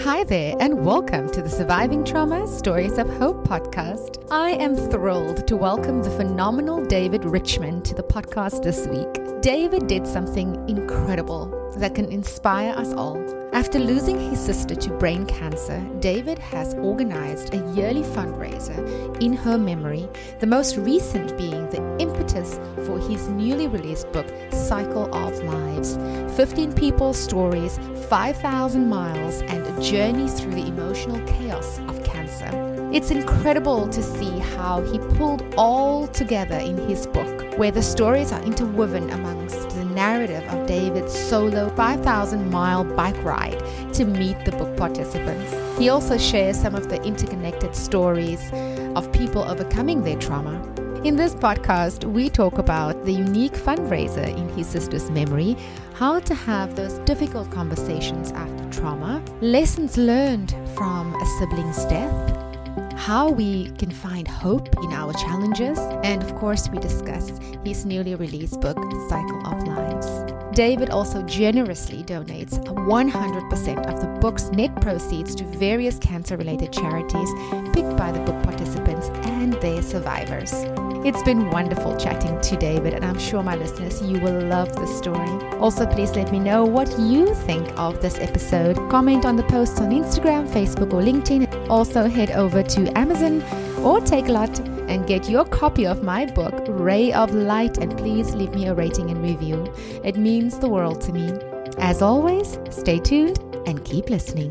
Hi there, and welcome to the Surviving Trauma Stories of Hope podcast. I am thrilled to welcome the phenomenal David Richman to the podcast this week. David did something incredible that can inspire us all. After losing his sister to brain cancer, David has organized a yearly fundraiser in her memory, the most recent being the impetus for his newly released book, Cycle of Lives. 15 people's stories, 5,000 miles, and a journey through the emotional chaos of cancer. It's incredible to see how he pulled all together in his book, where the stories are interwoven amongst the narrative of David's solo 5,000-mile bike ride to meet the book participants. He also shares some of the interconnected stories of people overcoming their trauma. In this podcast, we talk about the unique fundraiser in his sister's memory, how to have those difficult conversations after trauma, lessons learned from a sibling's death, how we can find hope in our challenges, and of course we discuss his newly released book, Cycle of Lives. David also generously donates 100% of the book's net proceeds to various cancer-related charities picked by the book participants and their survivors. It's been wonderful chatting to David, and I'm sure my listeners, you will love this story. Also, please let me know what you think of this episode. Comment on the posts on Instagram, Facebook, or LinkedIn. Also, head over to Amazon or Takealot and get your copy of my book, Ray of Light, and please leave me a rating and review. It means the world to me. As always, stay tuned and keep listening.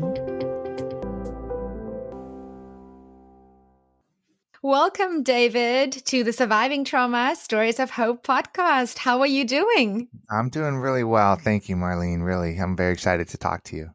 Welcome, David, to the Surviving Trauma Stories of Hope podcast. How are you doing? I'm doing really well. Thank you, Marlene. Really, I'm very excited to talk to you.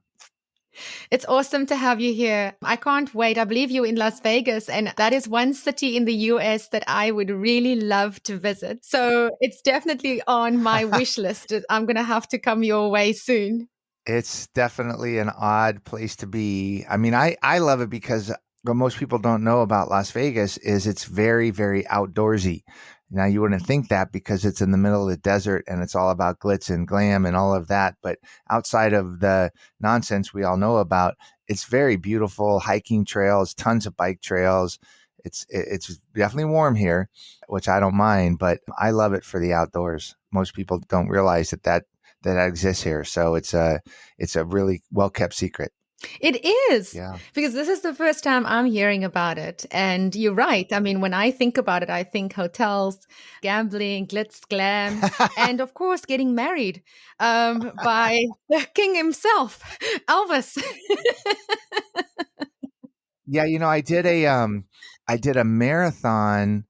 It's awesome to have you here. I can't wait. I believe you're in Las Vegas, and that is one city in the US that I would really love to visit. So it's definitely on my wish list. I'm going to have to come your way soon. It's definitely an odd place to be. I mean, I love it because what most people don't know about Las Vegas is it's very, very outdoorsy. Now, you wouldn't think that because it's in the middle of the desert and it's all about glitz and glam and all of that. But outside of the nonsense we all know about, it's very beautiful, hiking trails, tons of bike trails. It's definitely warm here, which I don't mind, but I love it for the outdoors. Most people don't realize that exists here. So it's a really well-kept secret. It is, Yeah. Because this is the first time I'm hearing about it. And you're right. I mean, when I think about it, I think hotels, gambling, glitz, glam, and of course, getting married by the king himself, Elvis. Yeah, I did a marathon.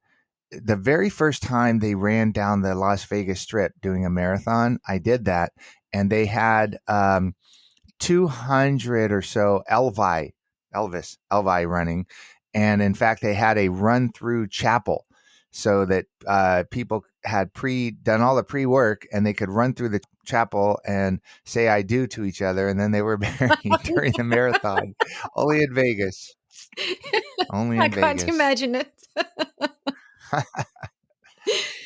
The very first time they ran down the Las Vegas Strip doing a marathon, I did that, and they had 200 or so Elvis running. And in fact, they had a run through chapel so that people had done all the pre-work and they could run through the chapel and say I do to each other. And then they were married during the marathon, only in Vegas. Only in Vegas. I can't imagine it.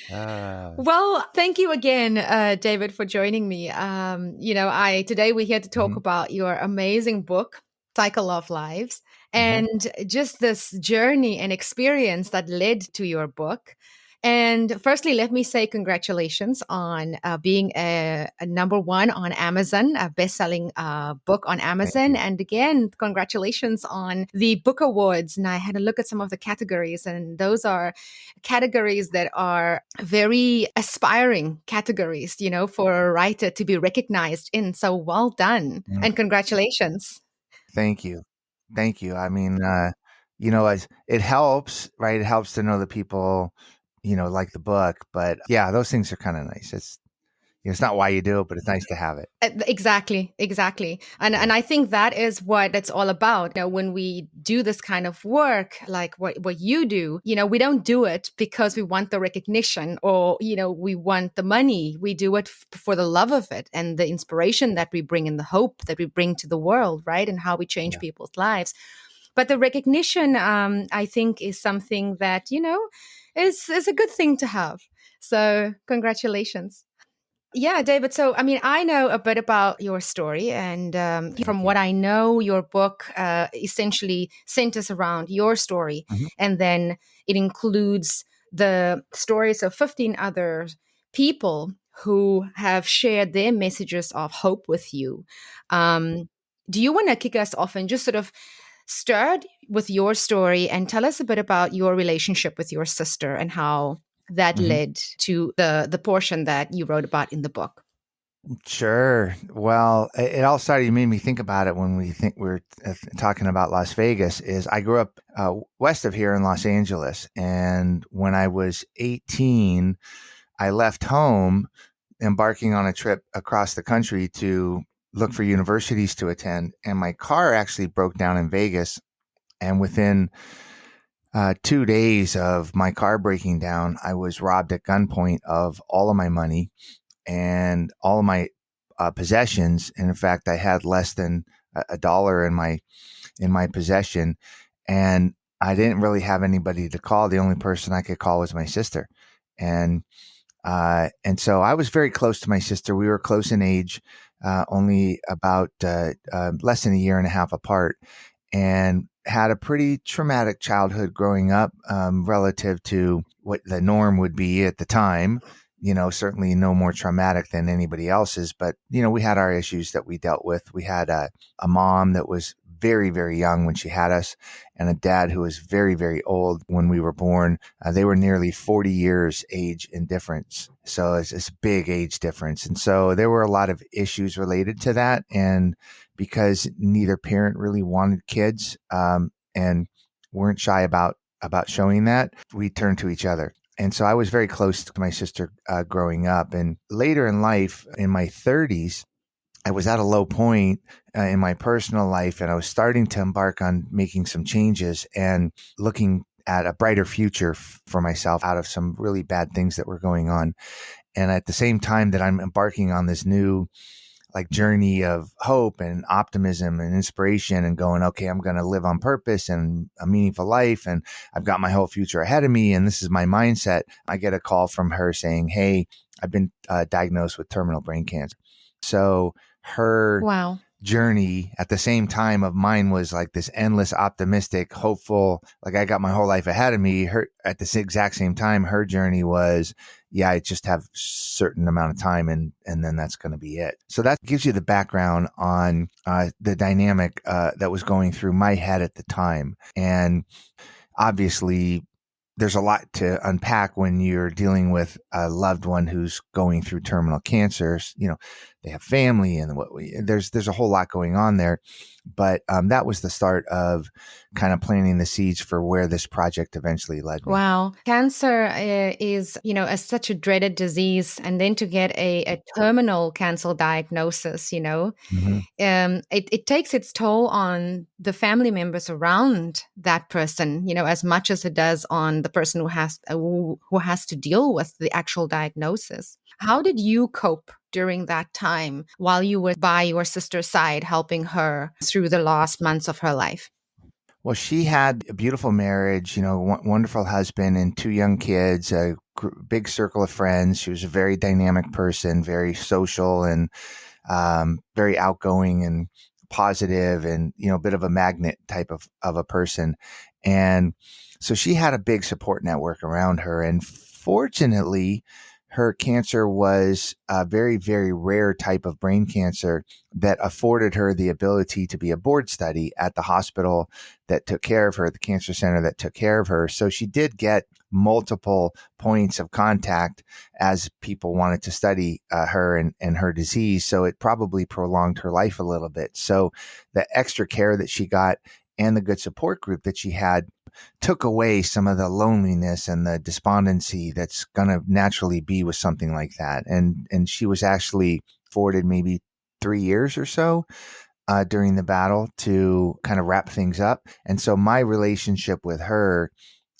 Well, thank you again, David, for joining me. Today we're here to talk about your amazing book, Cycle of Lives, and just this journey and experience that led to your book. And firstly, let me say congratulations on being a number one on Amazon, a best-selling book on Amazon. And again, congratulations on the book awards. And I had a look at some of the categories, and those are categories that are very aspiring categories, for a writer to be recognized in. So well done and congratulations. Thank you. I mean, as it helps, right? It helps to know that people like the book, but yeah, those things are kind of nice. It's not why you do it, but it's nice to have it. Exactly. And I think that is what it's all about. When we do this kind of work, like what you do, we don't do it because we want the recognition or, we want the money. We do it for the love of it and the inspiration that we bring and the hope that we bring to the world, right? And how we change people's lives. But the recognition, I think, is something that, is a good thing to have. So congratulations. Yeah, David. So, I mean, I know a bit about your story. And Thank from you. what I know, your book essentially centers around your story. Mhm. And then it includes the stories of 15 other people who have shared their messages of hope with you. Um, do you want to kick us off and just sort of start with your story and tell us a bit about your relationship with your sister and how that Mhm. led to the portion that you wrote about in the book? Sure. Well, it all started. You made me think about it when we're talking about Las Vegas. Is I grew up west of here in Los Angeles, and when I was 18, I left home, embarking on a trip across the country to look for universities to attend, and my car actually broke down in Vegas. And within 2 days of my car breaking down, I was robbed at gunpoint of all of my money and all of my possessions. And in fact, I had less than a dollar in my possession, and I didn't really have anybody to call. The only person I could call was my sister, and so I was very close to my sister. We were close in age, only about less than a year and a half apart, and had a pretty traumatic childhood growing up, relative to what the norm would be at the time. Certainly no more traumatic than anybody else's, but we had our issues that we dealt with. We had a mom that was very, very young when she had us, and a dad who was very, very old when we were born. They were nearly 40 years age in difference. So it's a big age difference. And so there were a lot of issues related to that. And because neither parent really wanted kids, and weren't shy about showing that, we turned to each other. And so I was very close to my sister growing up. And later in life, in my 30s, I was at a low point in my personal life, and I was starting to embark on making some changes and looking at a brighter future for myself out of some really bad things that were going on. And at the same time that I'm embarking on this new like journey of hope and optimism and inspiration and going, okay, I'm going to live on purpose and a meaningful life. And I've got my whole future ahead of me. And this is my mindset. I get a call from her saying, hey, I've been diagnosed with terminal brain cancer. So her Wow. journey at the same time of mine was like this endless, optimistic, hopeful, like I got my whole life ahead of me. Her at the exact same time, her journey was, yeah, I just have a certain amount of time, and then that's going to be it. So that gives you the background on the dynamic that was going through my head at the time. And obviously, there's a lot to unpack when you're dealing with a loved one who's going through terminal cancers. They have family, and there's a whole lot going on there. But that was the start of kind of planting the seeds for where this project eventually led me. Wow. Cancer is, such a dreaded disease. And then to get a terminal cancer diagnosis, Mhm. it takes its toll on the family members around that person, as much as it does on the person who has to deal with the actual diagnosis. How did you cope during that time while you were by your sister's side, helping her through the last months of her life? Well, she had a beautiful marriage, wonderful husband and two young kids, a big circle of friends. She was a very dynamic person, very social, and very outgoing and positive, and a bit of a magnet type of a person. And so she had a big support network around her. And fortunately, her cancer was a very, very rare type of brain cancer that afforded her the ability to be a board study at the hospital that took care of her, the cancer center that took care of her. So she did get multiple points of contact as people wanted to study her and her disease. So it probably prolonged her life a little bit. So the extra care that she got and the good support group that she had took away some of the loneliness and the despondency that's going to naturally be with something like that. And she was actually afforded maybe 3 years or so during the battle to kind of wrap things up. And so my relationship with her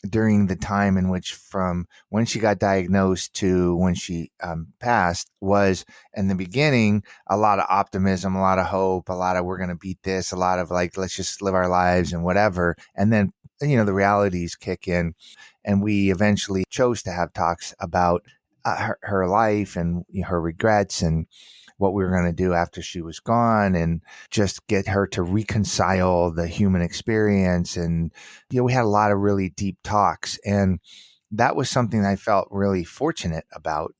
during the time in which from when she got diagnosed to when she passed was, in the beginning, a lot of optimism, a lot of hope, a lot of we're going to beat this, a lot of like, let's just live our lives and whatever. And then, the realities kick in, and we eventually chose to have talks about her life and her regrets and what we were going to do after she was gone, and just get her to reconcile the human experience. And, we had a lot of really deep talks, and that was something I felt really fortunate about.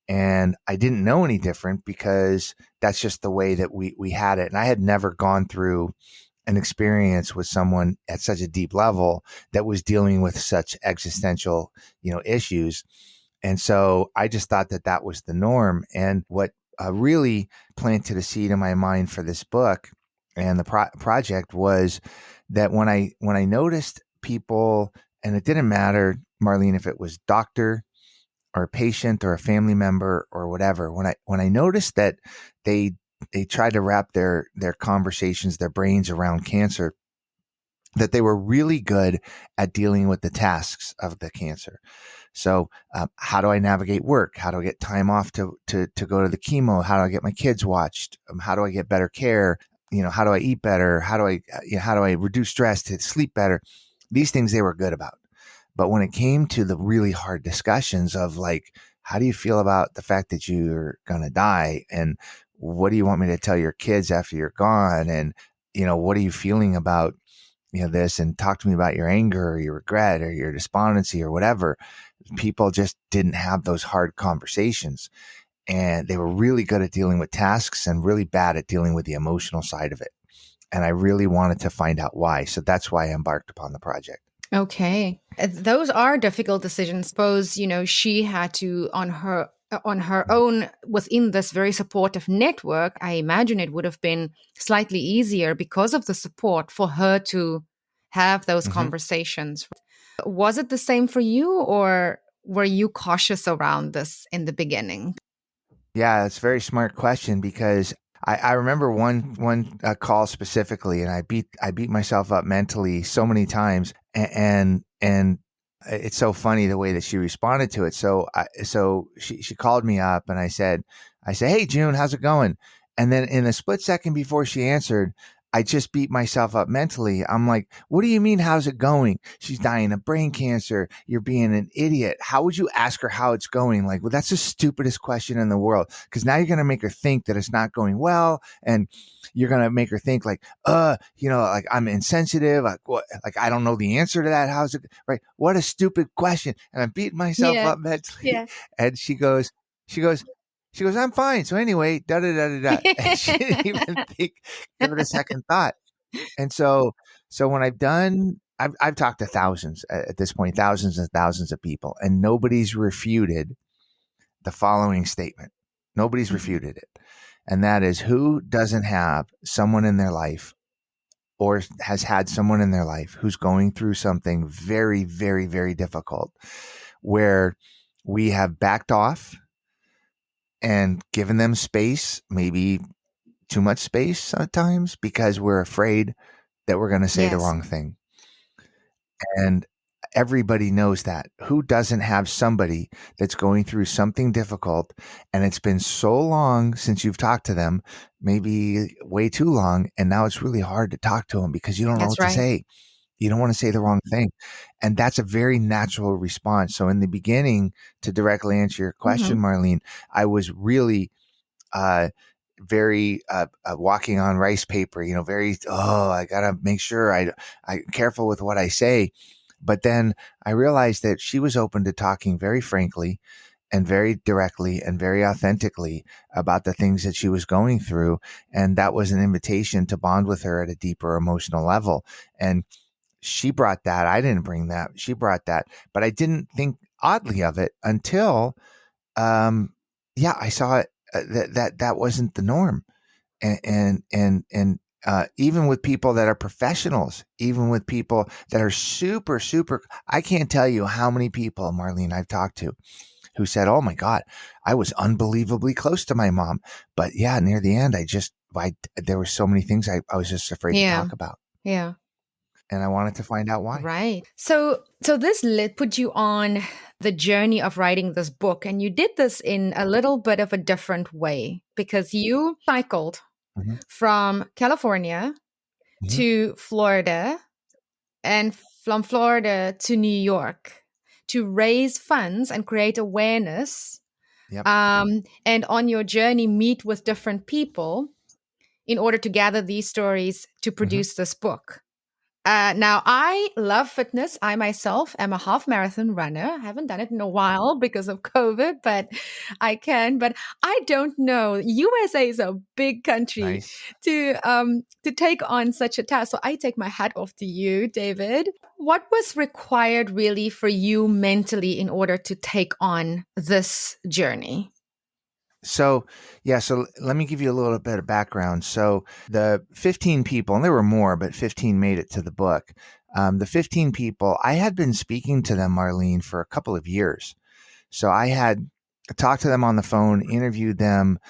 And I didn't know any different because that's just the way that we had it. And I had never gone through an experience with someone at such a deep level that was dealing with such existential, issues. And so I just thought that that was the norm. And what really planted a seed in my mind for this book and the project was that when I noticed people, and it didn't matter, Marlene, if it was doctor or a patient or a family member or whatever, when I noticed that they tried to wrap their conversations, their brains around cancer, that they were really good at dealing with the tasks of the cancer. So how do I navigate work? How do I get time off to go to the chemo? How do I get my kids watched? How do I get better care? How do I eat better? How do I reduce stress to sleep better? These things they were good about. But when it came to the really hard discussions of like, how do you feel about the fact that you're going to die? And what do you want me to tell your kids after you're gone? And, what are you feeling about, this? And talk to me about your anger or your regret or your despondency or whatever. People just didn't have those hard conversations. And they were really good at dealing with tasks and really bad at dealing with the emotional side of it. And I really wanted to find out why. So that's why I embarked upon the project. Okay. Those are difficult decisions. Suppose, she had to, on her own, within this very supportive network, I imagine it would have been slightly easier because of the support for her to have those conversations. Was it the same for you, or were you cautious around this in the beginning? Yeah, it's a very smart question because I remember one call specifically, and I beat myself up mentally so many times, and it's so funny the way that she responded to it. So she called me up, and I said, "Hey June, how's it going?" And then in a split second before she answered, I just beat myself up mentally. I'm like, "What do you mean? How's it going? She's dying of brain cancer. You're being an idiot. How would you ask her how it's going?" Like, well, that's the stupidest question in the world. Because now you're going to make her think that it's not going well. And you're going to make her think like, like I'm insensitive. Like, what? Like, I don't know the answer to that. How's it? Right. What a stupid question. And I'm beating myself up mentally. Yeah. And she goes, "I'm fine. So anyway, da da da da da." And she didn't even give it a second thought. And so when I've talked to thousands at this point, thousands and thousands of people, and nobody's refuted the following statement. Nobody's refuted it. And that is, who doesn't have someone in their life or has had someone in their life who's going through something very, very, very difficult, where we have backed off and given them space, maybe too much space at times, because we're afraid that we're going to say the Yes. wrong thing. And everybody knows that. Who doesn't have somebody that's going through something difficult, and it's been so long since you've talked to them, maybe way too long, and now it's really hard to talk to them because you don't know That's what to right. say. You don't want to say the wrong thing. And that's a very natural response. So in the beginning, to directly answer your question, Marlene, I was really very walking on rice paper, very, I got to make sure I careful with what I say. But then I realized that she was open to talking very frankly and very directly and very authentically about the things that she was going through. And that was an invitation to bond with her at a deeper emotional level. And she brought that. I didn't bring that. She brought that. But I didn't think oddly of it until, I saw it, that wasn't the norm. And even with people that are professionals, even with people that are super, super, I can't tell you how many people, Marlene, I've talked to who said, "Oh my God, I was unbelievably close to my mom. But yeah, near the end, there were so many things I was just afraid to talk about." Yeah. And I wanted to find out why. Right. So this put you on the journey of writing this book, and you did this in a little bit of a different way because you cycled Mm-hmm. from California Mm-hmm. to Florida and from Florida to New York to raise funds and create awareness Yep. And on your journey, meet with different people in order to gather these stories to Hmm. produce this book. Now, I love fitness. I myself am a half marathon runner. I haven't done it in a while because of COVID, but I can. But I don't know. USA is a big country Nice. to take on such a task. So I take my hat off to you, David. What was required really for you mentally in order to take on this journey? So, yeah, so let me give you a little bit of background. So, the 15 people, and there were more, but 15 made it to the book. The 15 people, I had been speaking to them, Marlene, for a couple of years. So, I had talked to them on the phone, interviewed them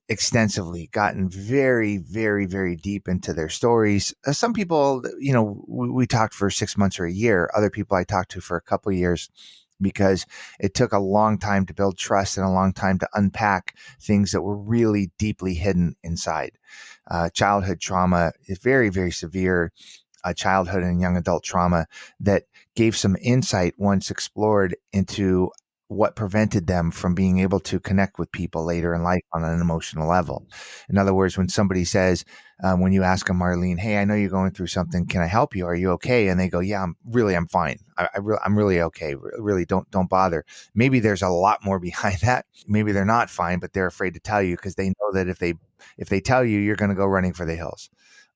extensively, gotten very, very, very deep into their stories. Some people, we talked for 6 months or a year. Other people I talked to for a couple of years, because it took a long time to build trust and a long time to unpack things that were really deeply hidden inside. Childhood trauma is very, very severe. Childhood and young adult trauma that gave some insight once explored into what prevented them from being able to connect with people later in life on an emotional level. In other words, when somebody says, when you ask them, Marlene, hey, I know you're going through something. Can I help you? Are you okay? And they go, yeah, I'm fine. I'm really okay. Really, don't bother. Maybe there's a lot more behind that. Maybe they're not fine, but they're afraid to tell you because they know that if they tell you, you're going to go running for the hills,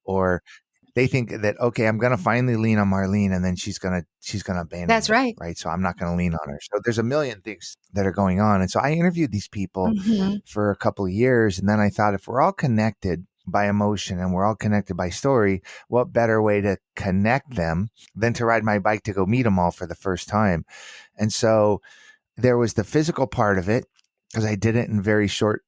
or they think that, okay, I'm going to finally lean on Marlene and then she's going to abandon That's me. right. Right. So I'm not going to lean on her. So there's a million things that are going on. And so I interviewed these people Hmm. for a couple of years. And then I thought, if we're all connected by emotion and we're all connected by story, what better way to connect them than to ride my bike to go meet them all for the first time? And so there was the physical part of it, because I did it in very short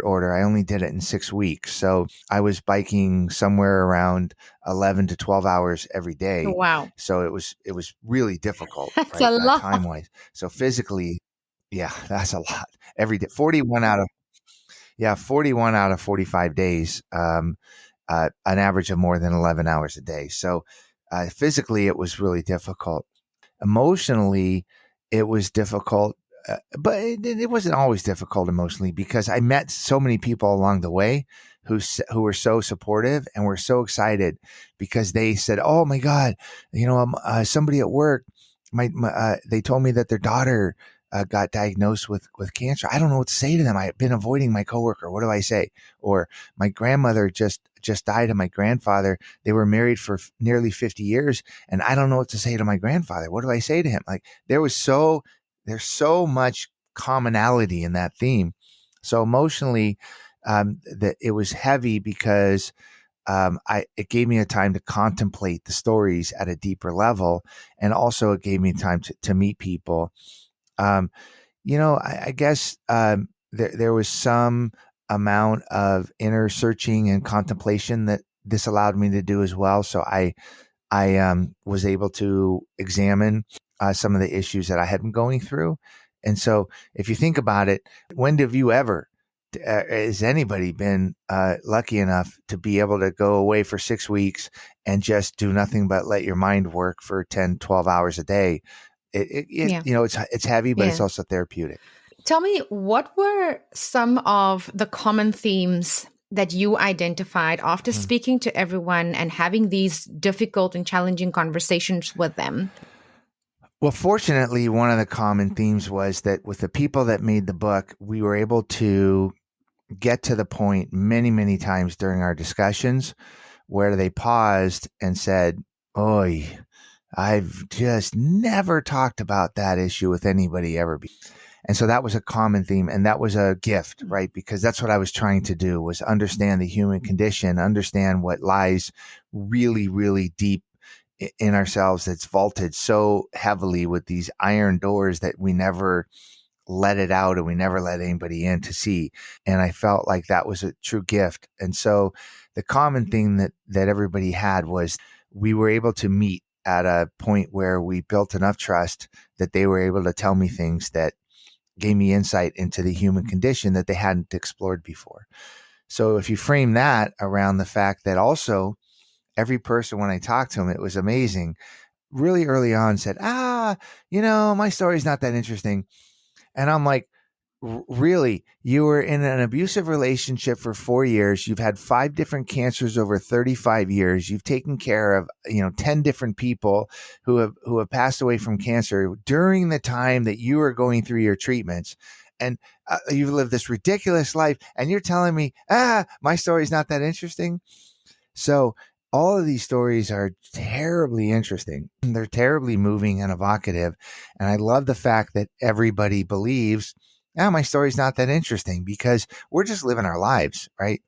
order. I only did it in 6 weeks. So I was biking somewhere around 11 to 12 hours every day. Wow. So it was really difficult, That's right? a lot. Time wise. So physically, yeah, that's a lot every day. 41 out of 45 days, an average of more than 11 hours a day. So physically, it was really difficult. Emotionally, it was difficult, but it wasn't always difficult emotionally, because I met so many people along the way who were so supportive and were so excited, because they said, "Oh my God, somebody at work, they told me that their daughter got diagnosed with cancer. I don't know what to say to them. I've been avoiding my coworker. What do I say?" Or, "My grandmother just died, and my grandfather, they were married for nearly 50 years, and I don't know what to say to my grandfather. What do I say to him?" Like, there's so much commonality in that theme. So emotionally, that it was heavy, because it gave me a time to contemplate the stories at a deeper level, and also it gave me time to meet people. Um, I guess there was some amount of inner searching and contemplation that this allowed me to do as well. So I was able to examine some of the issues that I had been going through. And so, if you think about it, when have you ever, has anybody been lucky enough to be able to go away for 6 weeks and just do nothing but let your mind work for 10, 12 hours a day? Yeah. It's heavy, but it's Yeah. also therapeutic. Tell me, what were some of the common themes that you identified after Hmm. speaking to everyone and having these difficult and challenging conversations with them? Well, fortunately, one of the common themes was that with the people that made the book, we were able to get to the point many, many times during our discussions where they paused and said, "Oi, I've just never talked about that issue with anybody ever." And so that was a common theme, and that was a gift, right? Because that's what I was trying to do, was understand the human condition, understand what lies really, really deep in ourselves, that's vaulted so heavily with these iron doors that we never let it out and we never let anybody in to see. And I felt like that was a true gift. And so the common thing that everybody had was, we were able to meet at a point where we built enough trust that they were able to tell me things that gave me insight into the human condition that they hadn't explored before. So if you frame that around the fact that also every person, when I talked to them, it was amazing, really early on said, my story's not that interesting. And I'm like, Really, you were in an abusive relationship for 4 years. You've had 5 different cancers over 35 years. You've taken care of, 10 different people who have passed away from cancer during the time that you were going through your treatments. And you've lived this ridiculous life. And you're telling me, my story's not that interesting. So all of these stories are terribly interesting. They're terribly moving and evocative. And I love the fact that everybody believes, my story's not that interesting because we're just living our lives, right?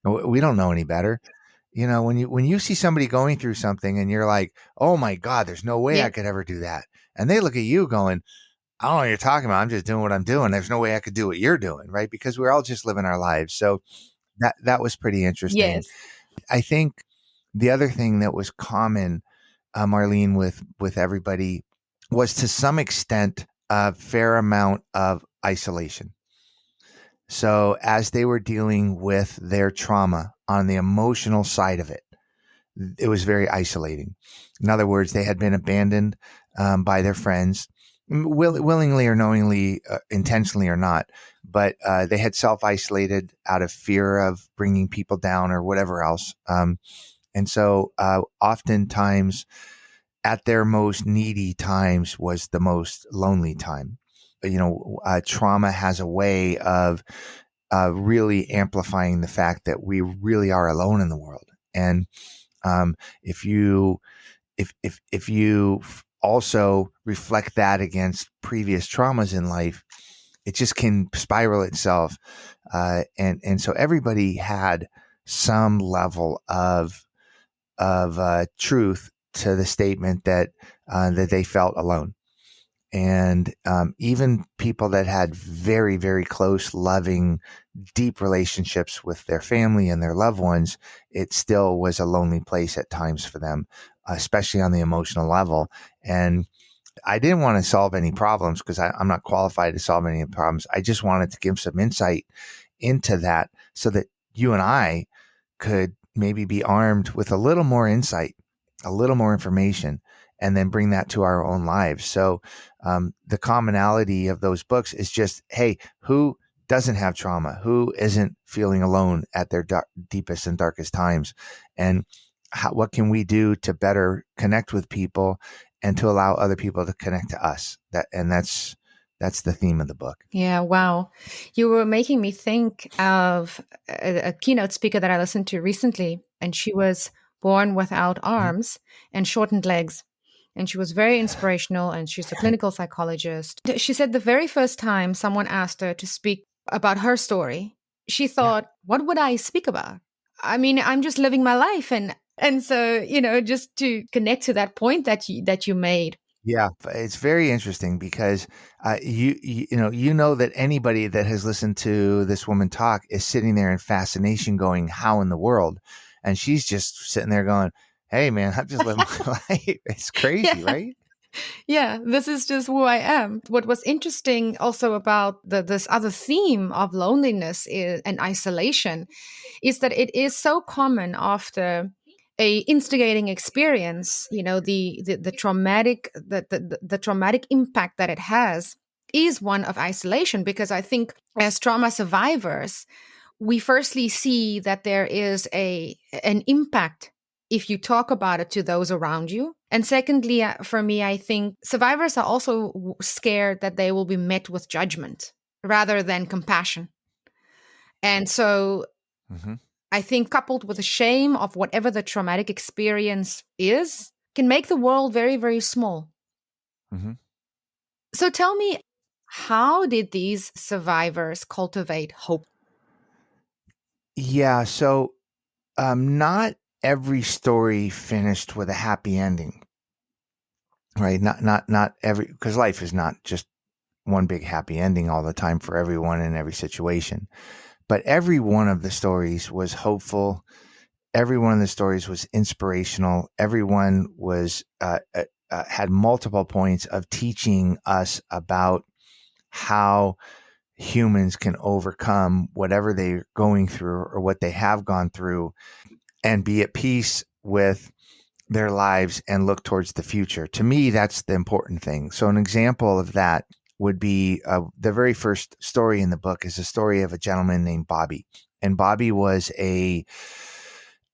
We don't know any better. When you see somebody going through something and you're like, oh my God, there's no way I Yeah. could ever do that. And they look at you going, I don't know what you're talking about. I'm just doing what I'm doing. There's no way I could do what you're doing, right? Because we're all just living our lives. So that was pretty interesting. Yes. I think the other thing that was common, Marlene, with everybody was to some extent a fair amount of isolation. So as they were dealing with their trauma on the emotional side of it was very isolating. In other words, they had been abandoned by their friends, willingly or knowingly, intentionally or not. But they had self-isolated out of fear of bringing people down or whatever else. And so oftentimes at their most needy times was the most lonely time. Trauma has a way of really amplifying the fact that we really are alone in the world. And if you also reflect that against previous traumas in life, it just can spiral itself. And so everybody had some level of truth to the statement that they felt alone. And even people that had very, very close, loving, deep relationships with their family and their loved ones, it still was a lonely place at times for them, especially on the emotional level. And I didn't want to solve any problems because I'm not qualified to solve any problems. I just wanted to give some insight into that so that you and I could maybe be armed with a little more insight, a little more information, and then bring that to our own lives. So the commonality of those books is just, hey, who doesn't have trauma? Who isn't feeling alone at their deepest and darkest times? And what can we do to better connect with people and to allow other people to connect to us? That's the theme of the book. Yeah, wow. You were making me think of a keynote speaker that I listened to recently, and she was born without Mhm. arms and shortened legs. And she was very inspirational, and she's a clinical psychologist. She said the very first time someone asked her to speak about her story, she Yeah. thought, what would I speak about? I mean, I'm just living my life. And so, just to connect to that point that you made. Yeah, it's very interesting because you know that anybody that has listened to this woman talk is sitting there in fascination, going, "How in the world?" And she's just sitting there going, "Hey, man, I'm just living my life." It's crazy, Yeah. right? Yeah, this is just who I am. What was interesting also about this other theme of loneliness and isolation is that it is so common after a instigating experience. The traumatic the traumatic impact that it has is one of isolation, because I think as trauma survivors, we firstly see that there is an impact if you talk about it to those around you. And secondly, for me, I think survivors are also scared that they will be met with judgment rather than compassion. And so Hmm. I think, coupled with the shame of whatever the traumatic experience is, can make the world very, very small. Hmm. So tell me, how did these survivors cultivate hope? Yeah. So not every story finished with a happy ending, right? Not every, because life is not just one big happy ending all the time for everyone in every situation. But every one of the stories was hopeful. Every one of the stories was inspirational. Everyone was had multiple points of teaching us about how humans can overcome whatever they're going through or what they have gone through and be at peace with their lives and look towards the future. To me, that's the important thing. So an example of that would be the very first story in the book is a story of a gentleman named Bobby. And Bobby was a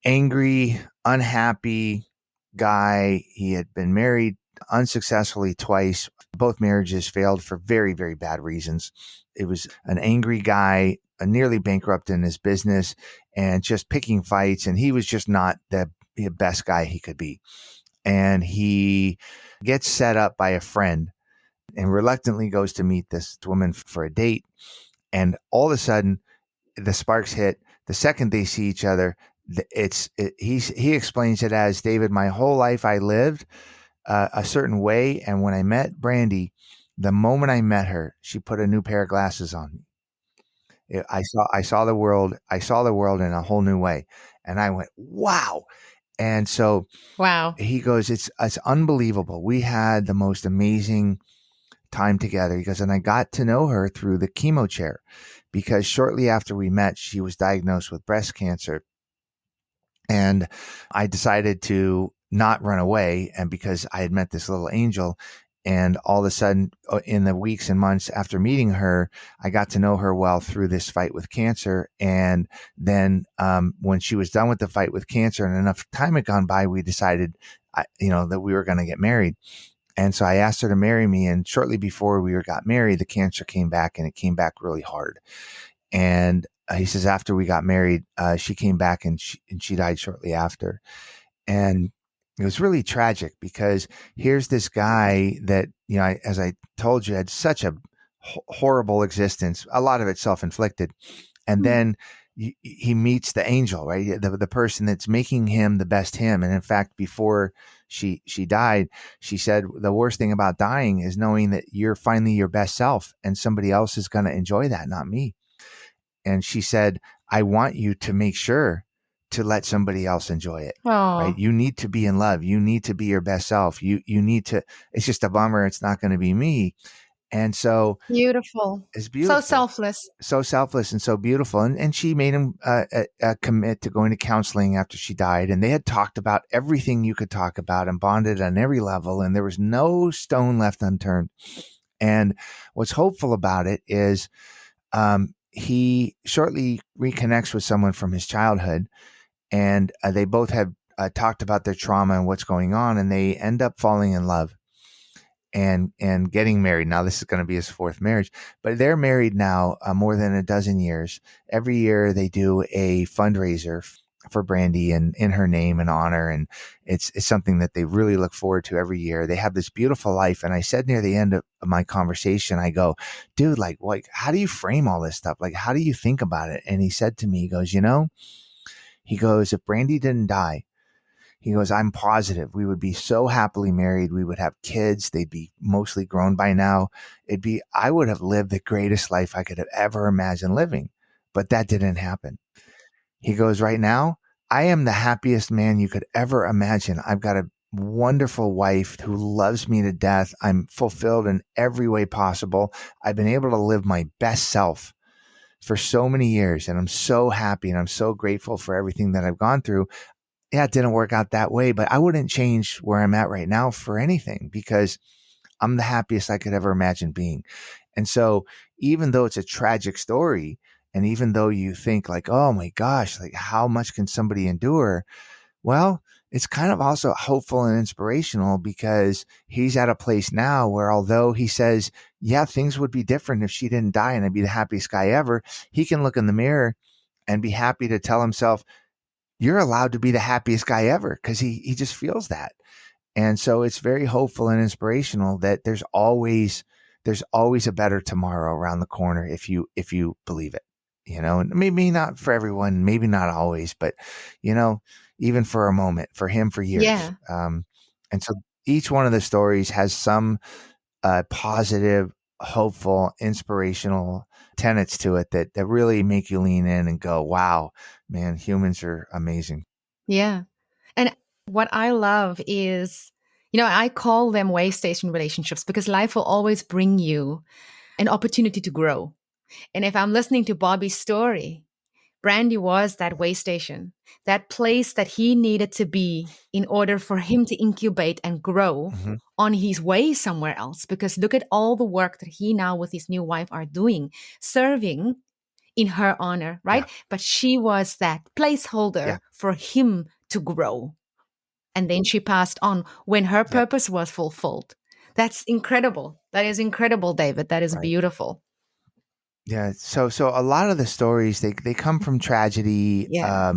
angry, unhappy guy. He had been married unsuccessfully twice. Both marriages failed for very, very bad reasons. It was an angry guy, nearly bankrupt in his business and just picking fights. And he was just not the best guy he could be. And he gets set up by a friend and reluctantly goes to meet this woman for a date. And all of a sudden, the sparks hit. The second they see each other, he explains it as, David, my whole life I lived a certain way, and when I met Brandy, the moment I met her, she put a new pair of glasses on me. I saw the world. I saw the world in a whole new way, and I went, wow. And so, Wow. he goes, it's unbelievable. We had the most amazing time together. He goes, and I got to know her through the chemo chair, because shortly after we met, she was diagnosed with breast cancer. And I decided to not run away. And because I had met this little angel, and all of a sudden, in the weeks and months after meeting her, I got to know her well through this fight with cancer. And then when she was done with the fight with cancer and enough time had gone by, we decided, that we were going to get married. And so I asked her to marry me. And shortly before we got married, the cancer came back, and it came back really hard. And he says, after we got married, she came back and she died shortly after. And it was really tragic, because here's this guy that, as I told you, had such a horrible existence, a lot of it self-inflicted. And then he meets the angel, right? The person that's making him the best him. And in fact, before she died, she said, the worst thing about dying is knowing that you're finally your best self, and somebody else is going to enjoy that, not me. And she said, I want you to make sure to let somebody else enjoy it. Oh, right? You need to be in love. You need to be your best self. You need to, it's just a bummer. It's not going to be me. And so beautiful. it's So beautiful. selfless. So selfless and so beautiful. And she made him commit to going to counseling after she died. And they had talked about everything you could talk about and bonded on every level. And there was no stone left unturned. And what's hopeful about it is he shortly reconnects with someone from his childhood. And they both have talked about their trauma and what's going on. And they end up falling in love and getting married. Now, this is going to be his fourth marriage, but they're married now more than a dozen years. Every year they do a fundraiser for Brandy and in her name and honor. And it's something that they really look forward to every year. They have this beautiful life. And I said near the end of my conversation, I go, dude, like, how do you frame all this stuff? Like, how do you think about it? And he said to me, he goes, if Brandy didn't die, he goes, I'm positive we would be so happily married. We would have kids. They'd be mostly grown by now. I would have lived the greatest life I could have ever imagined living, but that didn't happen. He goes, right now, I am the happiest man you could ever imagine. I've got a wonderful wife who loves me to death. I'm fulfilled in every way possible. I've been able to live my best self for so many years, and I'm so happy, and I'm so grateful for everything that I've gone through. Yeah, it didn't work out that way, but I wouldn't change where I'm at right now for anything, because I'm the happiest I could ever imagine being. And so even though it's a tragic story, and even though you think like, oh my gosh, like how much can somebody endure? Well, it's kind of also hopeful and inspirational, because he's at a place now where, although he says, yeah, things would be different if she didn't die and I'd be the happiest guy ever, he can look in the mirror and be happy to tell himself, you're allowed to be the happiest guy ever, because he just feels that. And so it's very hopeful and inspirational that there's always a better tomorrow around the corner if you believe it. And maybe not for everyone, maybe not always, but even for a moment, for him, for years. Yeah. And so each one of the stories has some positive, hopeful, inspirational tenets to it that really make you lean in and go, wow, man, humans are amazing. Yeah. And what I love is, I call them way station relationships, because life will always bring you an opportunity to grow. And if I'm listening to Bobby's story, Brandy was that way station, that place that he needed to be in order for him to incubate and grow Hmm. on his way somewhere else. Because look at all the work that he now with his new wife are doing, serving in her honor, Yeah. right? But she was that Yeah. placeholder for him to grow. And then she passed on when her Yep. purpose was fulfilled. That's incredible. That is incredible, David. That is Right. beautiful. Yeah. So a lot of the stories, they come from tragedy. Yeah.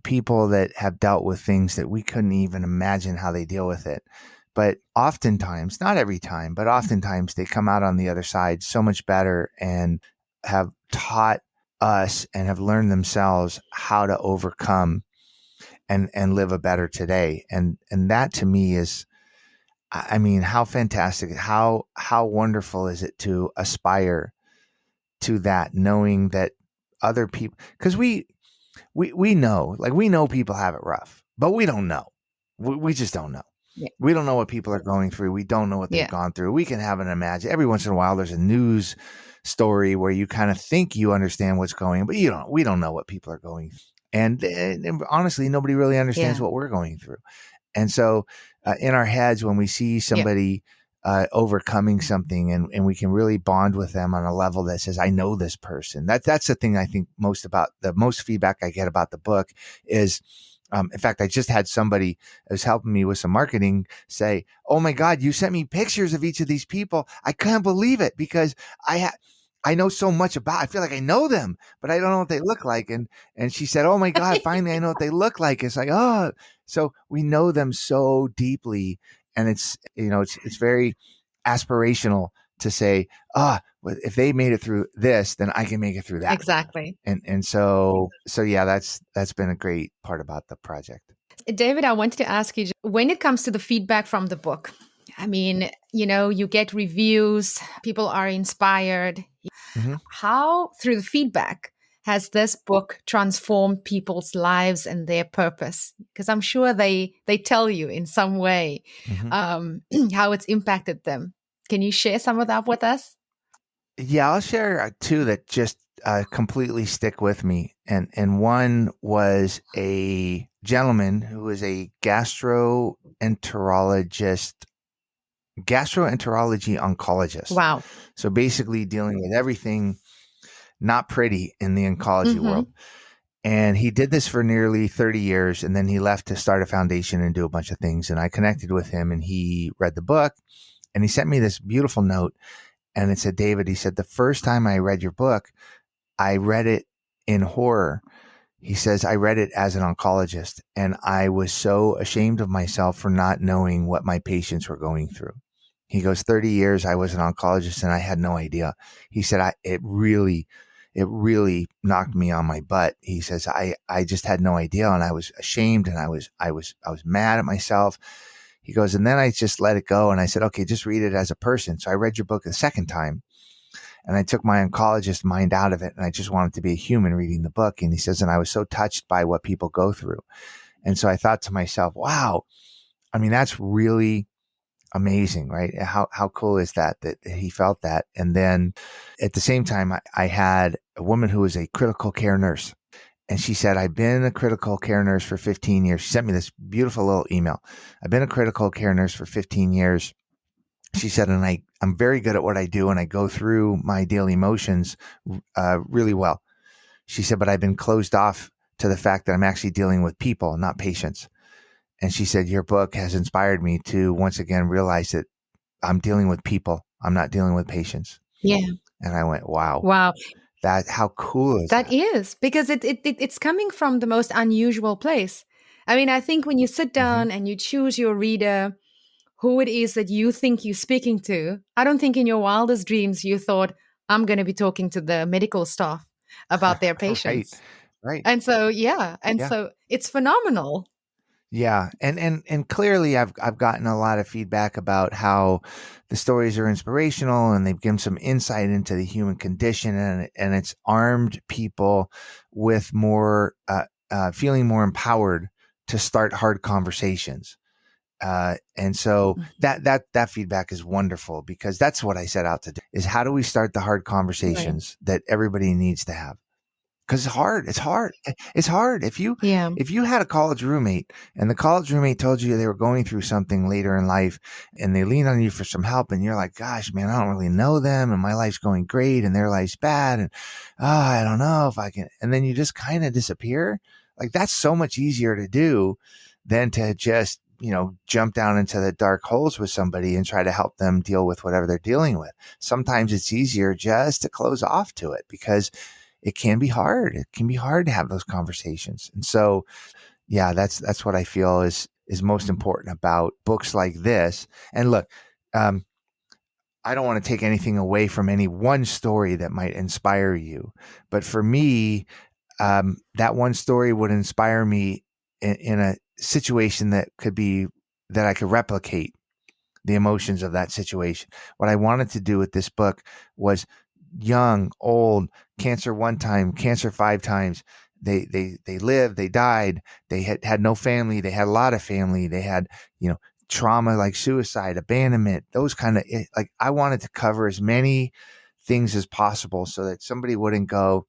People that have dealt with things that we couldn't even imagine how they deal with it. But oftentimes, not every time, but oftentimes they come out on the other side so much better and have taught us and have learned themselves how to overcome and live a better today. And that to me is, I mean, how fantastic, how wonderful is it to aspire to that, knowing that other people, because we know, like, we know people have it rough, but we don't know. We just don't know. Yeah. We don't know what people are going through. We don't know what they've Yeah. gone through. We can have an imagine. Every once in a while, there's a news story where you kind of think you understand what's going on, but you don't. We don't know what people are going through. And honestly, nobody really understands Yeah. what we're going through. And so in our heads, when we see somebody overcoming something, and we can really bond with them on a level that says, I know this person. That's the thing I think most about. The most feedback I get about the book is, in fact, I just had somebody who was helping me with some marketing say, oh my God, you sent me pictures of each of these people. I can't believe it, because I know so much about, I feel like I know them, but I don't know what they look like. And she said, oh my God, finally I know what they look like. It's like, oh, so we know them so deeply. And it's very aspirational to say, well, if they made it through this, then I can make it through that. Exactly. And so yeah, that's been a great part about the project. David, I wanted to ask you, when it comes to the feedback from the book, I mean, you get reviews, people are inspired. Hmm. How, through the feedback, has this book transformed people's lives and their purpose? Because I'm sure they tell you in some way Hmm. how it's impacted them. Can you share some of that with us? Yeah, I'll share two that just completely stick with me. And one was a gentleman who was a gastroenterology oncologist. Wow. So basically dealing with everything not pretty in the oncology Mm-hmm. world. And he did this for nearly 30 years. And then he left to start a foundation and do a bunch of things. And I connected with him, and he read the book, and he sent me this beautiful note. And it said, David, he said, the first time I read your book, I read it in horror. He says, I read it as an oncologist, and I was so ashamed of myself for not knowing what my patients were going through. He goes, 30 years I was an oncologist and I had no idea. He said, it really knocked me on my butt. He says, I just had no idea, and I was ashamed, and I was mad at myself. He goes, and then I just let it go, and I said, okay, just read it as a person. So I read your book a second time, and I took my oncologist mind out of it, and I just wanted to be a human reading the book. And he says, and I was so touched by what people go through. And so I thought to myself, wow, I mean, that's really amazing, right? How cool is that he felt that? And then at the same time, I had a woman who was a critical care nurse. And she said, I've been a critical care nurse for 15 years. She sent me this beautiful little email. I've been a critical care nurse for 15 years. She said, and I'm very good at what I do, and I go through my daily motions really well. She said, but I've been closed off to the fact that I'm actually dealing with people, not patients. And she said, your book has inspired me to once again realize that I'm dealing with people. I'm not dealing with patients. Yeah. And I went, wow. Wow. How cool is That that? is, because it's coming from the most unusual place. I mean, I think when you sit Mm-hmm. down and you choose your reader, who it is that you think you're speaking to, I don't think in your wildest dreams you thought, I'm going to be talking to the medical staff about their Right. patients. Right. And so, yeah. And Yeah. so it's phenomenal. Yeah, and clearly I've gotten a lot of feedback about how the stories are inspirational, and they've given some insight into the human condition, and it's armed people with more feeling more empowered to start hard conversations. And so that feedback is wonderful, because that's what I set out to do, is how do we start the hard Right. conversations that everybody needs to have. Because it's hard. It's hard. It's hard. Yeah. If you had a college roommate and the college roommate told you they were going through something later in life and they lean on you for some help and you're like, gosh, man, I don't really know them and my life's going great and their life's bad and I don't know if I can, and then you just kind of disappear. Like that's so much easier to do than to just, jump down into the dark holes with somebody and try to help them deal with whatever they're dealing with. Sometimes it's easier just to close off to it because it can be hard. It can be hard to have those conversations. And so, yeah, that's what I feel is most important about books like this. And look, I don't want to take anything away from any one story that might inspire you, but for me, that one story would inspire me in a situation that I could replicate the emotions of that situation. What I wanted to do with this book was young, old, cancer one time, cancer five times. They lived, they died, they had no family, they had a lot of family, they had, trauma like suicide, abandonment, those kind of, like I wanted to cover as many things as possible so that somebody wouldn't go,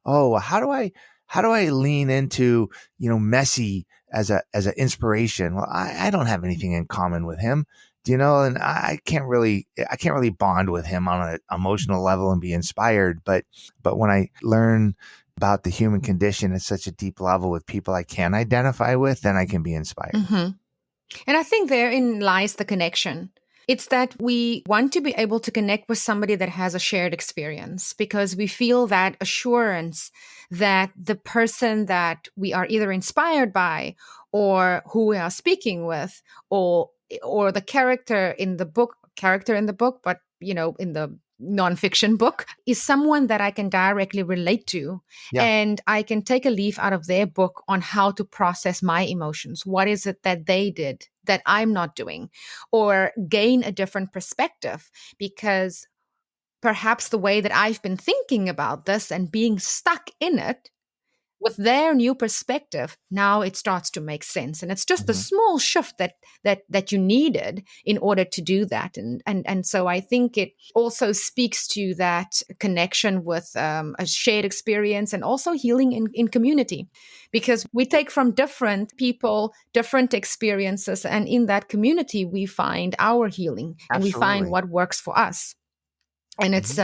oh, how do I lean into, Messi as an inspiration? Well, I don't have anything in common with him, and I can't really bond with him on an emotional level and be inspired. But when I learn about the human condition at such a deep level with people I can identify with, then I can be inspired. Mm-hmm. And I think therein lies the connection. It's that we want to be able to connect with somebody that has a shared experience because we feel that assurance that the person that we are either inspired by or who we are speaking with or the character in the book, but in the nonfiction book is someone that I can directly relate to. Yeah. And I can take a leaf out of their book on how to process my emotions. What is it that they did that I'm not doing? Or gain a different perspective because perhaps the way that I've been thinking about this and being stuck in it with their new perspective, now it starts to make sense. And it's just a small shift that you needed in order to do that. And so I think it also speaks to that connection with a shared experience and also healing in community, because we take from different people, different experiences. And in that community, we find our healing and we find what works for us. And it's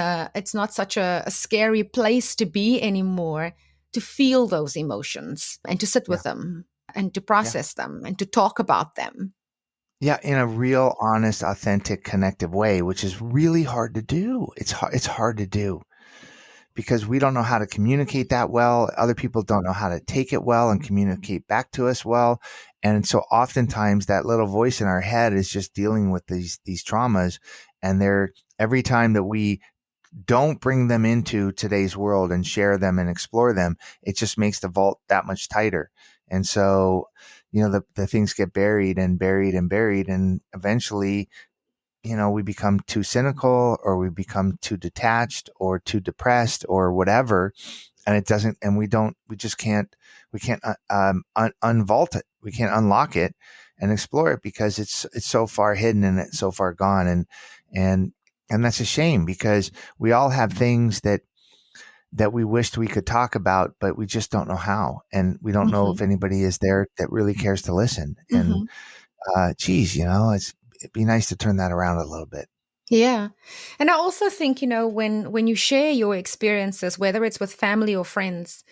not such a scary place to be anymore, to feel those emotions and to sit with them and to process them and to talk about them. Yeah, in a real, honest, authentic, connective way, which is really hard to do. It's hard to do because we don't know how to communicate that well. Other people don't know how to take it well and communicate back to us well. And so oftentimes that little voice in our head is just dealing with these traumas. And every time that we don't bring them into today's world and share them and explore them, it just makes the vault that much tighter. And so, the things get buried and buried and buried. And eventually, we become too cynical or we become too detached or too depressed or whatever. And we can't unvault it. We can't unlock it and explore it because it's so far hidden and it's so far gone. And that's a shame because we all have things that we wished we could talk about, but we just don't know how. And we don't know if anybody is there that really cares to listen. And, it'd be nice to turn that around a little bit. Yeah. And I also think, when you share your experiences, whether it's with family or friends,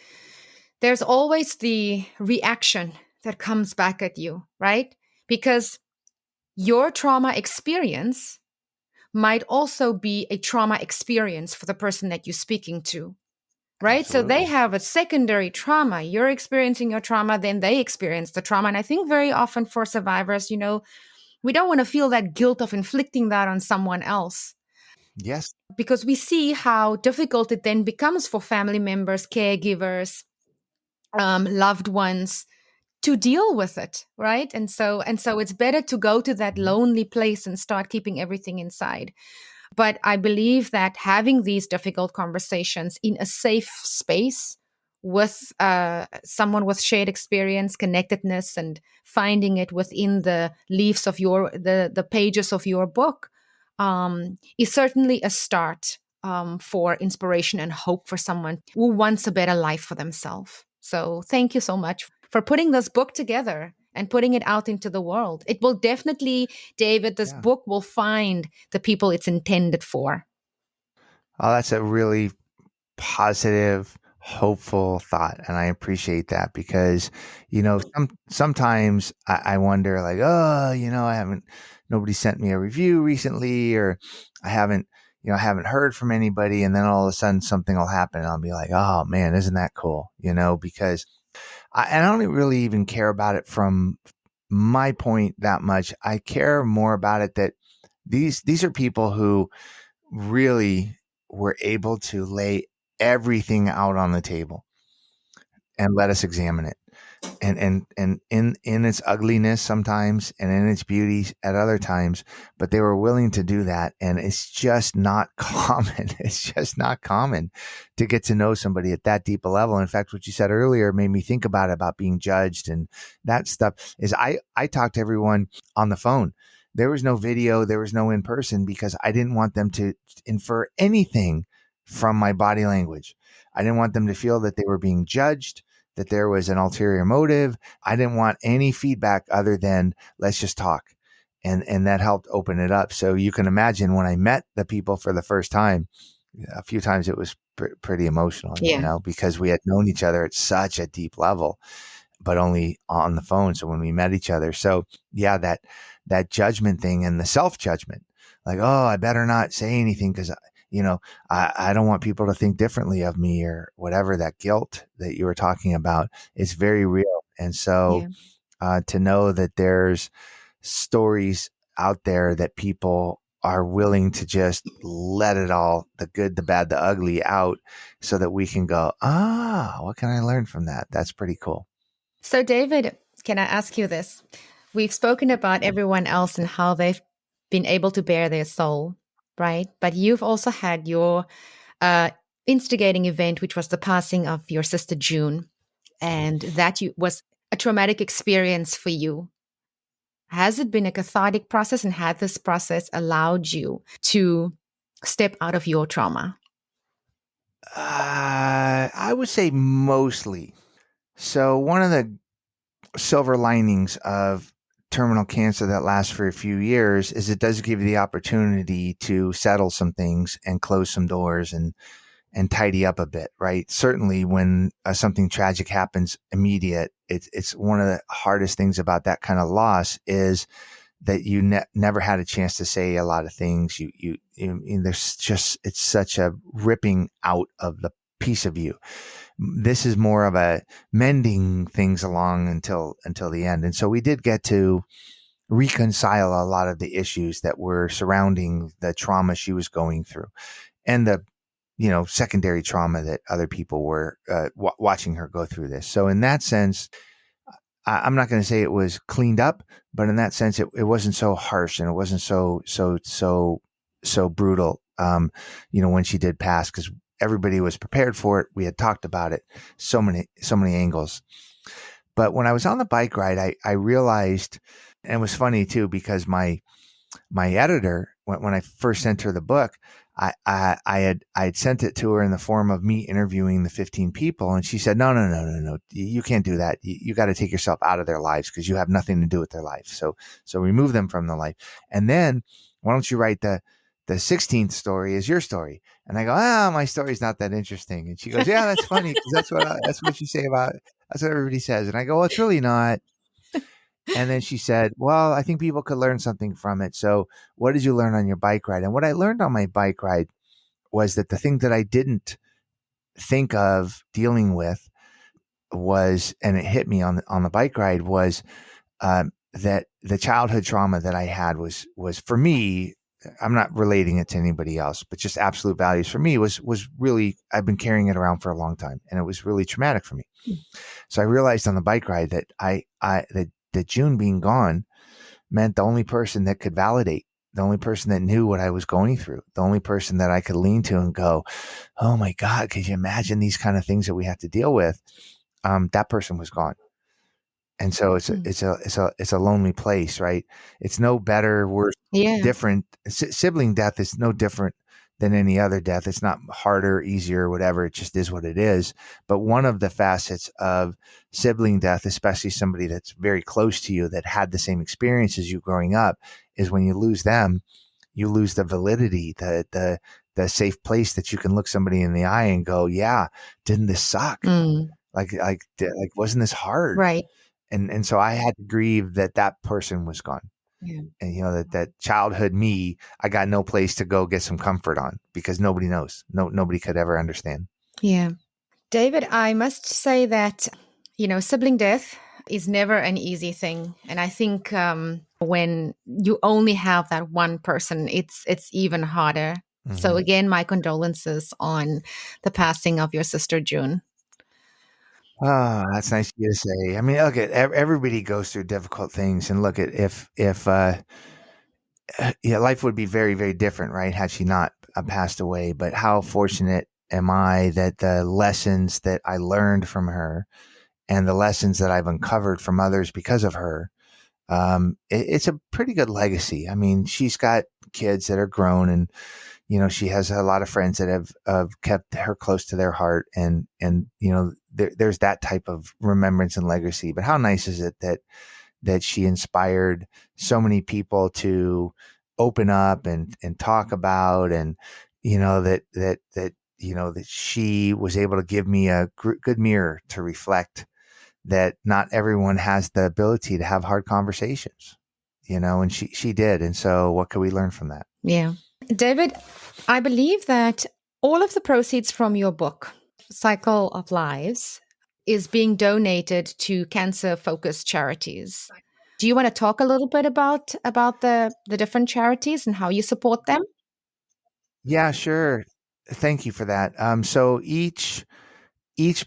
there's always the reaction that comes back at you, right? Because your trauma experience might also be a trauma experience for the person that you're speaking to, right? Absolutely. So they have a secondary trauma. You're experiencing your trauma, then they experience the trauma. And I think very often for survivors, we don't want to feel that guilt of inflicting that on someone else. Yes. Because we see how difficult it then becomes for family members, caregivers, loved ones to deal with it, right? And so it's better to go to that lonely place and start keeping everything inside. But I believe that having these difficult conversations in a safe space with someone with shared experience, connectedness, and finding it within the leaves of the pages of your book is certainly a start. for inspiration and hope for someone who wants a better life for themselves. So thank you so much for putting this book together and putting it out into the world. It will definitely, David, this book will find the people it's intended for. Oh, that's a really positive, hopeful thought. And I appreciate that because, sometimes I wonder like, oh, nobody sent me a review recently, or I haven't heard from anybody. And then all of a sudden something will happen and I'll be like, oh man, isn't that cool? Because I don't really even care about it from my point that much. I care more about it that these are people who really were able to lay everything out on the table and let us examine it. And in its ugliness sometimes and in its beauty at other times, but they were willing to do that. And it's just not common. It's just not common to get to know somebody at that deep a level. In fact, what you said earlier made me think about being judged and that stuff is I talked to everyone on the phone. There was no video. There was no in person because I didn't want them to infer anything from my body language. I didn't want them to feel that they were being judged, that there was an ulterior motive. I didn't want any feedback other than let's just talk. And that helped open it up. So you can imagine when I met the people for the first time, a few times it was pretty emotional, because we had known each other at such a deep level, but only on the phone. So when we met each other, so yeah, that judgment thing and the self-judgment, like, oh, I better not say anything because I don't want people to think differently of me or whatever. That guilt that you were talking about is very real. And so to know that there's stories out there that people are willing to just let it all, the good, the bad, the ugly out so that we can go, what can I learn from that? That's pretty cool. So David, can I ask you this? We've spoken about everyone else and how they've been able to bear their soul, right? But you've also had your instigating event, which was the passing of your sister June, and that was a traumatic experience for you. Has it been a cathartic process, and had this process allowed you to step out of your trauma? I would say mostly. So one of the silver linings of terminal cancer that lasts for a few years is it does give you the opportunity to settle some things and close some doors and tidy up a bit, right? Certainly when something tragic happens immediate, it's one of the hardest things about that kind of loss is that you never had a chance to say a lot of things. You there's just, it's such a ripping out of the piece of you. This is more of a mending things along until the end. And so we did get to reconcile a lot of the issues that were surrounding the trauma she was going through and the, secondary trauma that other people were watching her go through this. So in that sense, I'm not going to say it was cleaned up, but in that sense, it wasn't so harsh and it wasn't so brutal, when she did pass, because everybody was prepared for it. We had talked about it, so many angles. But when I was on the bike ride, I realized, and it was funny too, because my editor, when I first sent her the book, I had sent it to her in the form of me interviewing the 15 people. And she said, no, you can't do that. You got to take yourself out of their lives because you have nothing to do with their life. So remove them from the life. And then why don't you write the 16th story is your story? And I go, my story's not that interesting. And she goes, yeah, that's funny. Cause that's what you say about it. That's what everybody says. And I go, well, it's really not. And then she said, well, I think people could learn something from it. So what did you learn on your bike ride? And what I learned on my bike ride was that the thing that I didn't think of dealing with was, and it hit me on the bike ride, was that the childhood trauma that I had was for me, I'm not relating it to anybody else, but just absolute values for me was really, I've been carrying it around for a long time, and it was really traumatic for me. So I realized on the bike ride that that June being gone meant the only person that could validate, the only person that knew what I was going through, the only person that I could lean to and go, oh my God, could you imagine these kind of things that we have to deal with? That person was gone. And so it's a lonely place, right? It's no better, worse, different. Sibling death is no different than any other death. It's not harder, easier, whatever. It just is what it is. But one of the facets of sibling death, especially somebody that's very close to you that had the same experience as you growing up, is when you lose them, you lose the validity, the safe place that you can look somebody in the eye and go, yeah, didn't this suck? Like, wasn't this hard? Right. And so I had to grieve that person was gone. Yeah. And that childhood me, I got no place to go get some comfort on because nobody knows. Nobody could ever understand. Yeah. David, I must say that, sibling death is never an easy thing. And I think when you only have that one person, it's even harder. Mm-hmm. So again, my condolences on the passing of your sister, June. Oh, that's nice of you to say. I mean, look at everybody goes through difficult things, and look at if life would be very, very different, right? Had she not passed away. But how fortunate am I that the lessons that I learned from her and the lessons that I've uncovered from others because of her, it's a pretty good legacy. I mean, she's got kids that are grown, and she has a lot of friends that have kept her close to their heart, and there's that type of remembrance and legacy. But how nice is it that she inspired so many people to open up and talk about, and that she was able to give me a good mirror to reflect that not everyone has the ability to have hard conversations, and she did. And so what can we learn from that? Yeah. David, I believe that all of the proceeds from your book, Cycle of Lives, is being donated to cancer-focused charities. Do you want to talk a little bit about the different charities and how you support them? Yeah, sure. Thank you for that. So each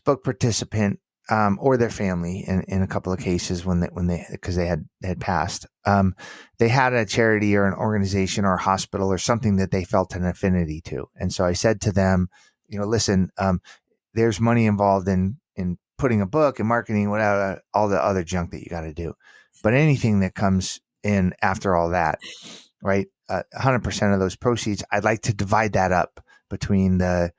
book participant or their family, in a couple of cases when they because they had passed, they had a charity or an organization or a hospital or something that they felt an affinity to. And so I said to them, listen, there's money involved in putting a book and marketing, whatever, all the other junk that you got to do. But anything that comes in after all that, right? 100% of those proceeds, I'd like to divide that up between the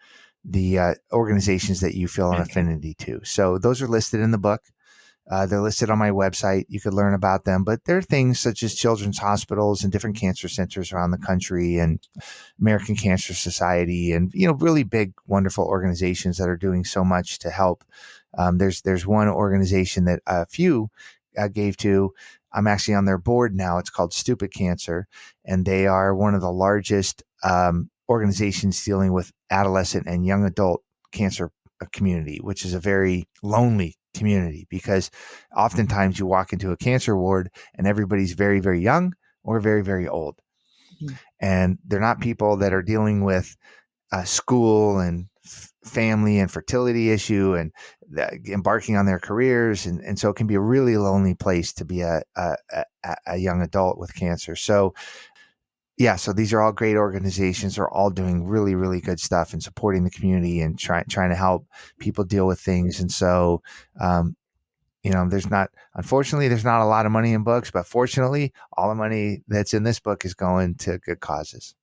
organizations that you feel an affinity to. So those are listed in the book. They're listed on my website. You could learn about them, but there are things such as children's hospitals and different cancer centers around the country, and American Cancer Society, and really big, wonderful organizations that are doing so much to help. There's one organization that a few gave to. I'm actually on their board now. It's called Stupid Cancer, and they are one of the largest organizations dealing with adolescent and young adult cancer community, which is a very lonely community because oftentimes you walk into a cancer ward and everybody's very, very young or very, very old. Mm-hmm. And they're not people that are dealing with school and family and fertility issue and embarking on their careers. And so it can be a really lonely place to be a young adult with cancer. So yeah, so these are all great organizations. They're all doing really, really good stuff and supporting the community and trying to help people deal with things. And so, unfortunately, there's not a lot of money in books, but fortunately, all the money that's in this book is going to good causes.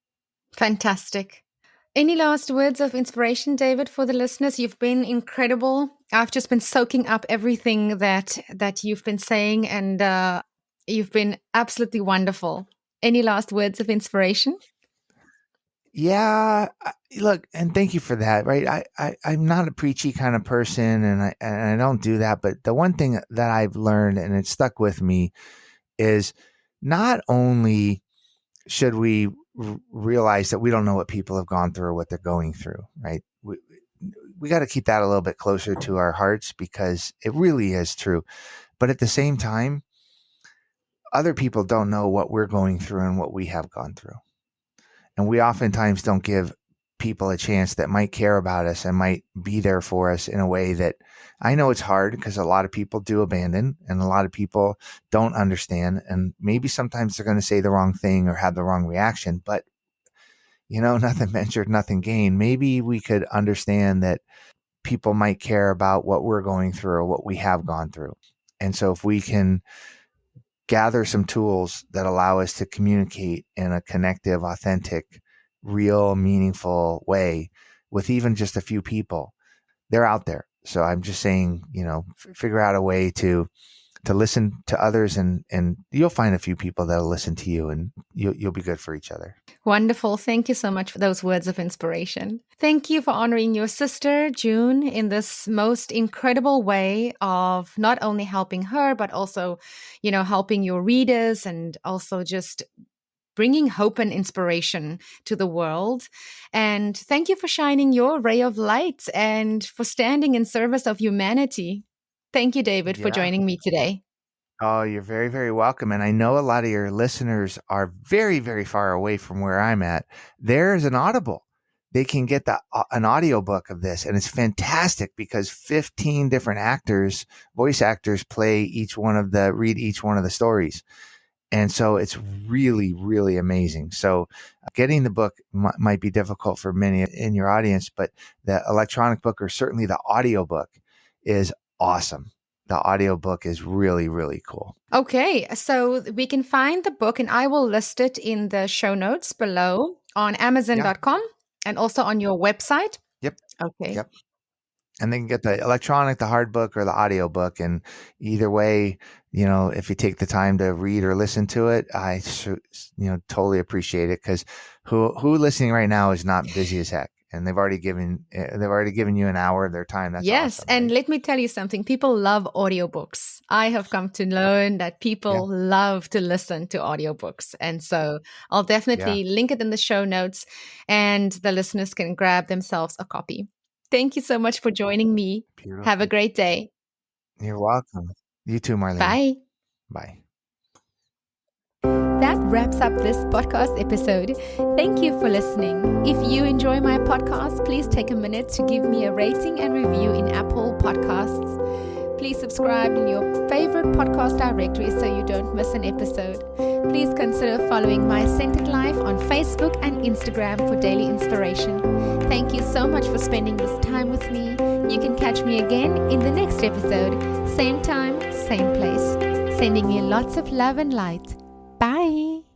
Fantastic. Any last words of inspiration, David, for the listeners? You've been incredible. I've just been soaking up everything that you've been saying, and you've been absolutely wonderful. Any last words of inspiration? Yeah, look, and thank you for that. Right, I'm not a preachy kind of person, and I don't do that. But the one thing that I've learned, and it stuck with me, is not only should we realize that we don't know what people have gone through or what they're going through. Right, we got to keep that a little bit closer to our hearts because it really is true. But at the same time, other people don't know what we're going through and what we have gone through. And we oftentimes don't give people a chance that might care about us and might be there for us in a way that I know it's hard because a lot of people do abandon and a lot of people don't understand. And maybe sometimes they're going to say the wrong thing or have the wrong reaction. But, nothing ventured, nothing gained. Maybe we could understand that people might care about what we're going through or what we have gone through. And so if we can gather some tools that allow us to communicate in a connective, authentic, real, meaningful way with even just a few people. They're out there. So I'm just saying, figure out a way to listen to others, and you'll find a few people that'll listen to you, and you'll be good for each other. Wonderful. Thank you so much for those words of inspiration. Thank you for honoring your sister, June, in this most incredible way of not only helping her, but also, helping your readers and also just bringing hope and inspiration to the world. And thank you for shining your ray of light and for standing in service of humanity. Thank you, David, for Yeah. joining me today. Oh, you're very, very welcome. And I know a lot of your listeners are very, very far away from where I'm at. There's an Audible. They can get an audiobook of this, and it's fantastic because 15 different voice actors, read each one of the stories. And so it's really, really amazing. So getting the book might be difficult for many in your audience, but the electronic book, or certainly the audiobook, is awesome. The audiobook is really, really cool. Okay, so we can find the book, and I will list it in the show notes below on Amazon.com and also on your website. Yep. Okay. Yep. And they can get the electronic, the hard book, or the audiobook. And either way, if you take the time to read or listen to it, I totally appreciate it, because who listening right now is not busy as heck. And they've already given you an hour of their time. That's yes. awesome, And right? let me tell you something. People love audiobooks. I have come to learn that people love to listen to audiobooks. And so I'll definitely link it in the show notes, and the listeners can grab themselves a copy. Thank you so much for joining me. Beautiful. Have a great day. You're welcome. You too, Marlene. Bye. Bye. That wraps up this podcast episode. Thank you for listening. If you enjoy my podcast, please take a minute to give me a rating and review in Apple Podcasts. Please subscribe in your favorite podcast directory so you don't miss an episode. Please consider following My Centered Life on Facebook and Instagram for daily inspiration. Thank you so much for spending this time with me. You can catch me again in the next episode. Same time, same place. Sending you lots of love and light. Bye.